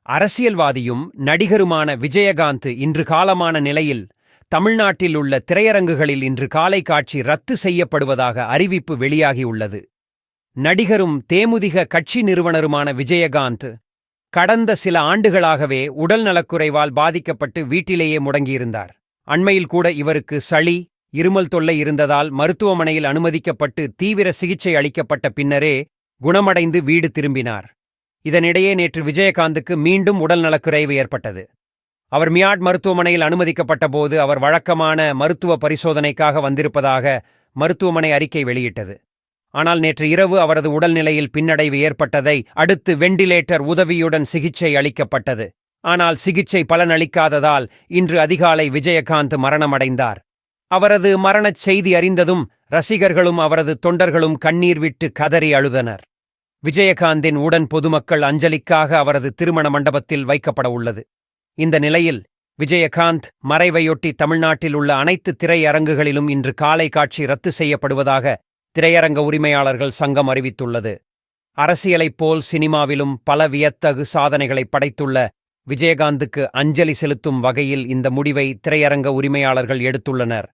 அரசியல்வாதியும் நடிகருமான விஜயகாந்த் இன்று காலமான நிலையில் தமிழ்நாட்டில் உள்ள திரையரங்குகளில் இன்று காலை காட்சி ரத்து செய்யப்படுவதாக அறிவிப்பு வெளியாகியுள்ளது. நடிகரும் தேமுதிக கட்சி நிறுவனருமான விஜயகாந்த் கடந்த சில ஆண்டுகளாகவே உடல் நலக்குறைவால் பாதிக்கப்பட்டு வீட்டிலேயே முடங்கியிருந்தார். அண்மையில் கூட இவருக்கு சளி, இருமல் தொல்லை இருந்ததால் மருத்துவமனையில் அனுமதிக்கப்பட்டு தீவிர சிகிச்சை அளிக்கப்பட்ட பின்னரே குணமடைந்து வீடு திரும்பினார். இதனிடையே நேற்று விஜயகாந்துக்கு மீண்டும் உடல் நலக்குறைவு ஏற்பட்டது. அவர் மியாட் மருத்துவமனையில் அனுமதிக்கப்பட்ட போது அவர் வழக்கமான மருத்துவ பரிசோதனைக்காக வந்திருப்பதாக மருத்துவமனை அறிக்கை வெளியிட்டது. ஆனால் நேற்று இரவு அவரது உடல்நிலையில் பின்னடைவு ஏற்பட்டதை அடுத்து வெண்டிலேட்டர் உதவியுடன் சிகிச்சை அளிக்கப்பட்டது. ஆனால் சிகிச்சை பலனளிக்காததால் இன்று அதிகாலை விஜயகாந்த் மரணமடைந்தார். அவரது மரணச் செய்தி அறிந்ததும் ரசிகர்களும் அவரது தொண்டர்களும் கண்ணீர் விட்டு கதறி அழுதனர். விஜயகாந்தின் உடன் பொதுமக்கள் அஞ்சலிக்காக அவரது திருமண மண்டபத்தில் வைக்கப்பட உள்ளது. இந்த நிலையில் விஜயகாந்த் மறைவையொட்டி தமிழ்நாட்டில் உள்ள அனைத்து திரையரங்குகளிலும் இன்று காலை காட்சி ரத்து செய்யப்படுவதாக திரையரங்க உரிமையாளர்கள் சங்கம் அறிவித்துள்ளது. அரசியலைப் போல் சினிமாவிலும் பல வியத்தகு சாதனைகளை படைத்துள்ள விஜயகாந்துக்கு அஞ்சலி செலுத்தும் வகையில் இந்த முடிவை திரையரங்க உரிமையாளர்கள் எடுத்துள்ளனர்.